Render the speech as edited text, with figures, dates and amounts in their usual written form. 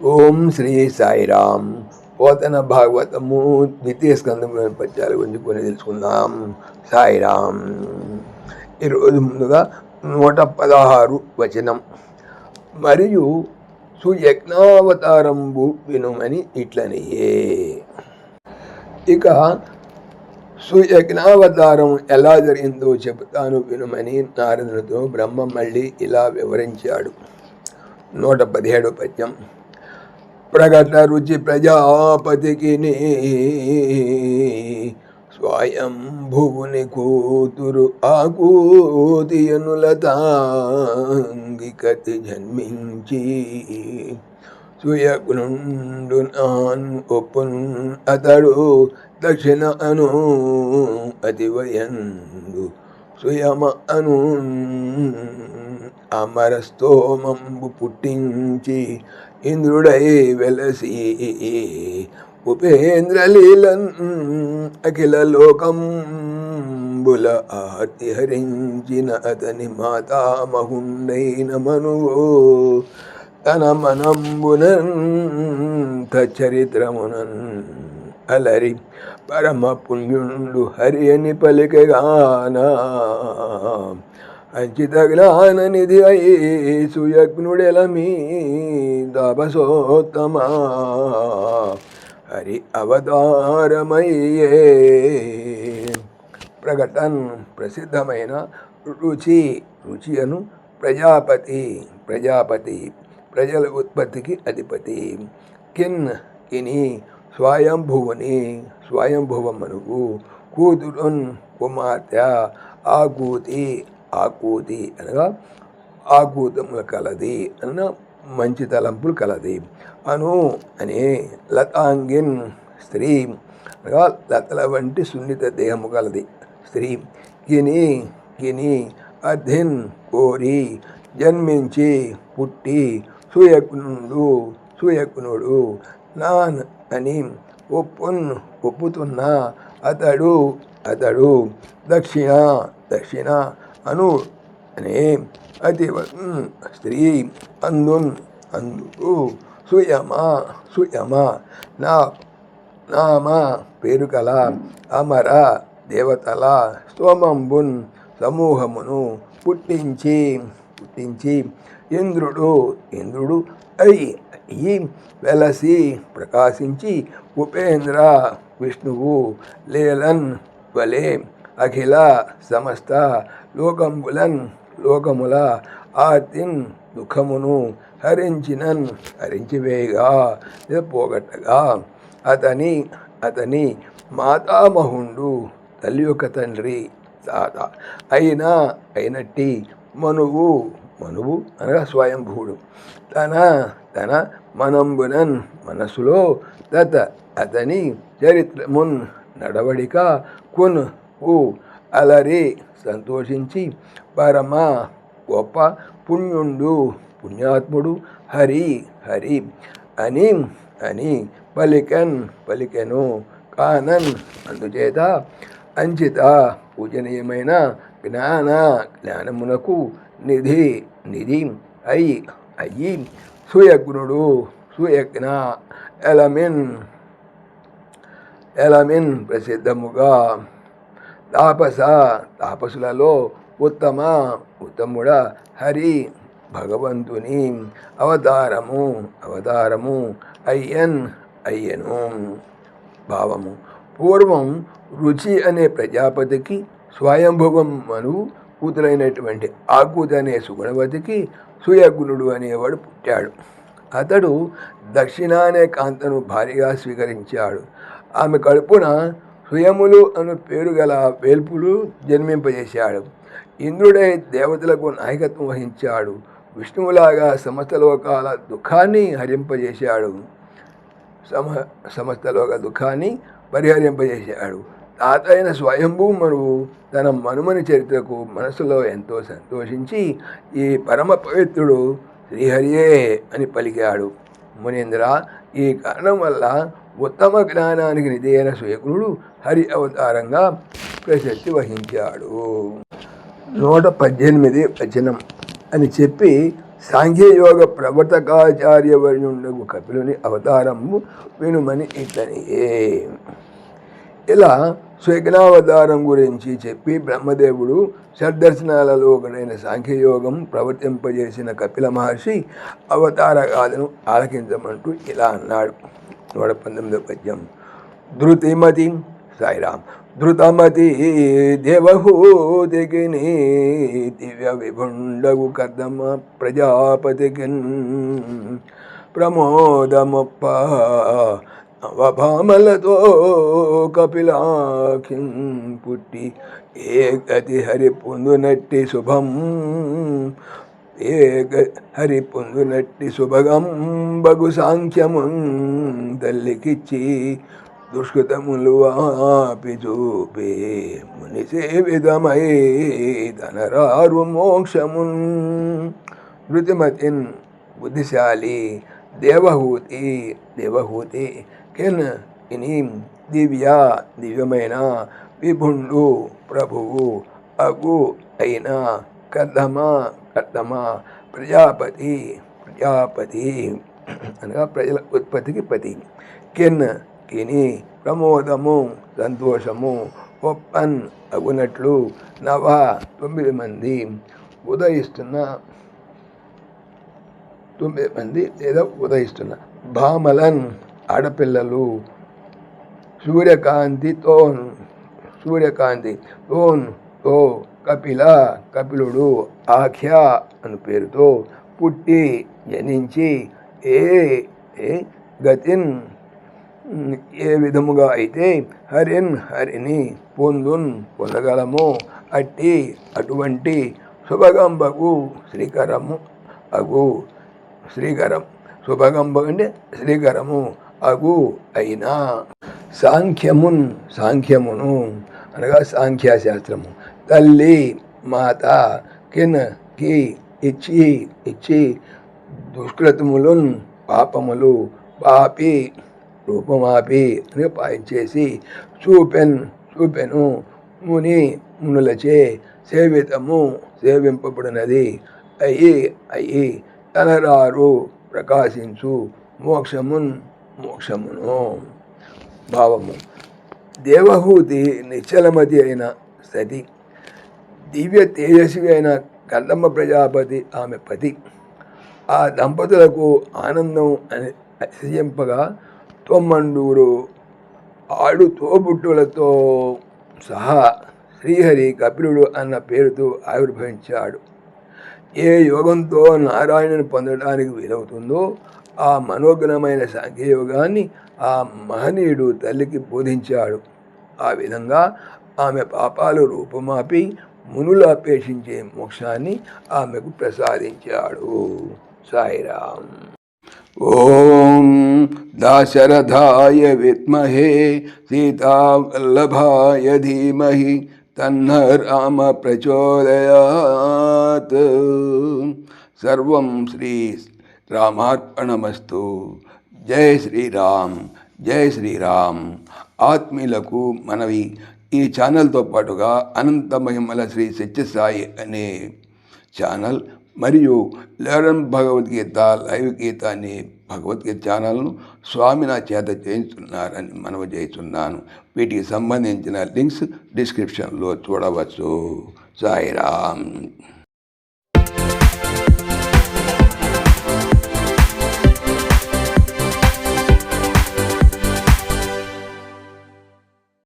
ఓం శ్రీ సాయిరామ్. పోతన భాగవతము ద్వితీయ స్కంధంలోని పద్యాల గురించి కొన్ని తెలుసుకుందాం. సాయిరామ్. ఈరోజు ముందుగా 116 వచనం. మరియు సుయజ్ఞావతారంబు వినుమని ఇట్లనియే. ఇక సుయజ్ఞావతారం ఎలా జరిగిందో చెబుతాను వినుమని నారదునితో బ్రహ్మ మళ్ళీ ఇలా వివరించాడు. 117 పద్యం. ప్రగట రుచి ప్రజాపతికి స్వయంభువుని కూతురు ఆకూతియనులతాంగికతి జన్మించి సుయజ్ఞుండు నాన్ ఒప్పున్ అతడు దక్షిణ అను అతివయందు సుయమ అను అమరస్తోమంబు పుట్టించి ఇంద్రుడై వెలసి ఉపేంద్రలీలన్ అఖిల లోకంబుల ఆర్తిహరించిన అతని మాతామహుండైన మనువు తన మనంబునన్ చరిత్రమునన్ అలరి పరమ పుణ్యుండు హరి అని పలికగానా అంచిత జ్ఞాన నిధి అయి సుయజ్ఞుడెల మీదబసోత్తమా హరి అవతారమయ్యే. ప్రకటన్ ప్రసిద్ధమైన రుచి అను ప్రజాపతి ప్రజల ఉత్పత్తికి అధిపతి. కిని స్వయంభువమనువు కూతురున్ కుమార్తె ఆకూతి అనగా ఆకూతములు కలది అన్న మంచి తలంపులు కలది. అను అనే లతాంగిన్ స్త్రీ అనగా లతల వంటి సున్నిత దేహము కలది స్త్రీ. గిని అర్ధిన్ కోరి జన్మించి పుట్టి సుయజ్ఞుడు నాన్ అని ఒప్పుతున్న అతడు దక్షిణ అను అనే అతి స్త్రీ అందుకు సుయమ నామ పేరు కల అమర దేవతల స్తోమంబున్ సమూహమును పుట్టించి ఇంద్రుడు అయి వెలసి ప్రకాశించి ఉపేంద్ర విష్ణువు లేలన్ వలే అఖిల సమస్త లోకముల ఆర్తిన్ దుఃఖమును హరించివేయగా పోగొట్టగా అతని మాతామహుండు తల్లి యొక్క తండ్రి తాత అయినట్టి మనువు అనగా స్వయంభూడు తన మనంబునన్ మనసులో అతని చరిత్రమున్ నడవడిక అలరి సంతోషించి పరమ గొప్ప పుణ్యాత్ముడు హరి అని పలికెను కానన్. అందుచేత అంచిత పూజనీయమైన జ్ఞానమునకు నిధి అయి సుయజ్ఞ ఎలమిన్ ప్రసిద్ధముగా తాపసులలో ఉత్తముడ హరి భగవంతుని అవతారము అయ్యను. భావము. పూర్వం రుచి అనే ప్రజాపతికి స్వయంభువం మనువు కూతురైనటువంటి ఆకూతి అనే సుగుణవతికి సుయజ్ఞుడు అనేవాడు పుట్టాడు. అతడు దక్షిణ అనే కాంతను భారీగా స్వీకరించాడు. ఆమె కడుపున సుయములు అను పేరు గల వేల్పులు జన్మింపజేశాడు. ఇంద్రుడై దేవతలకు నాయకత్వం వహించాడు. విష్ణువులాగా సమస్త లోకాల దుఃఖాన్ని హరింపజేశాడు. సమస్త లోక దుఃఖాన్ని పరిహరింపజేశాడు. తాత అయిన స్వయంభూ మనువు తన మనుమని చరిత్రకు మనసులో ఎంతో సంతోషించి ఈ పరమ పవిత్రుడు శ్రీహరియే అని పలికాడు. మునీంద్ర, ఈ కారణం వల్ల ఉత్తమ జ్ఞానానికి నిధి అయిన సుయజ్ఞుడు హరి అవతారంగా ప్రశస్తి వహించాడు. 118 వచనం అని చెప్పి సాంఖ్యయోగ ప్రవర్తకాచార్యవర్యుండగు కపిలుని అవతారము వినుమని ఇతనియే. ఇలా స్వజ్ఞావతారం గురించి చెప్పి బ్రహ్మదేవుడు షడ్దర్శనాలలో ఒకటైన సాంఖ్యయోగం ప్రవర్తింపజేసిన కపిల మహర్షి అవతార గాథను ఆలకించమంటూ ఇలా అన్నాడు. 119వ పద్యం. ధృతిమతి సాయిరామ్. ధృతమతి దేవహూతికి దివ్య విభుండగు కర్దమ ప్రజాపతికి ప్రమోదమొప్ప నవభామలతో కపిలాఖిం పుట్టి ఏ గతి హరి పొందునట్టి శుభం హరి పొందునట్టి శుభగం బగు సాంఖ్యమున్ తల్లికిచ్చి దుష్కృతములు ఆపి చూపే ముని సేవితమై ధనరారు మోక్షమున్. ధృతిమతిన్ బుద్ధిశాలి దేవహూతి కెన్ ఇని దివ్యమైన విభుండు ప్రభువు అగు అయిన కర్దమ ప్రజాపతి అనగా ప్రజల ఉత్పత్తికి పతి. కిని ప్రమోదము సంతోషము ఒప్పన్ అగునట్లు 9 మంది లేదా ఉదయిస్తున్న భామలన్ ఆడపిల్లలు సూర్యకాంతితో కపిలుడు ఆఖ్య అను పేరుతో పుట్టి జనించి గతిన్ ఏ విధముగా అయితే హరిని పొందగలము అటువంటి శుభగంబకు శుభగంబ అంటే శ్రీకరము అగు అయినా సాంఖ్యమును అనగా సాంఖ్యశాస్త్రము తల్లి మాత కి ఇచ్చి దుష్కృతములున్ పాపములు పాపి రూపమాపి అని పాయించేసి చూపెను మునులచే సేవింపబడినది అయి తనరారు ప్రకాశించు మోక్షమును. భావము. దేవహూతి నిశ్చలమతి అయిన సతి, దివ్య తేజస్వి అయిన కర్దమ ప్రజాపతి ఆమె పతి. ఆ దంపతులకు ఆనందం అని అతిశయింపగా 9 ఆడు తోబుట్టులతో సహా శ్రీహరి కపిలుడు అన్న పేరుతో ఆవిర్భవించాడు. ఏ యోగంతో నారాయణుని పొందడానికి వీలవుతుందో ఆ మనోజ్ఞమైన సాంఖ్యయోగాన్ని ఆ మహనీయుడు తల్లికి బోధించాడు. ఆ విధంగా ఆమె పాపాలు రూపుమాపి మునులు అపేక్షించే మోక్షాన్ని ఆమెకు ప్రసాదించాడు. సాయిరామ్. ఓం దాశరథాయ విద్మహే సీతావల్లభాయ ధీమహి తన్న రామ ప్రచోదయాత్. సర్వం శ్రీ రామార్పణమస్తు. జై శ్రీరామ్, జై శ్రీరామ్. ఆత్మీయులకు మనవి, ఈ ఛానల్తో పాటుగా అనంత మహిమల శ్రీ సత్యసాయి అనే ఛానల్ మరియు లెర్న్ భగవద్గీత లైవ్ గీత అనే భగవద్గీత ఛానల్ను స్వామి నా చేత చేయించున్నారని మనవి చేస్తున్నాను. వీటికి సంబంధించిన లింక్స్ డిస్క్రిప్షన్లో చూడవచ్చు. సాయిరామ్.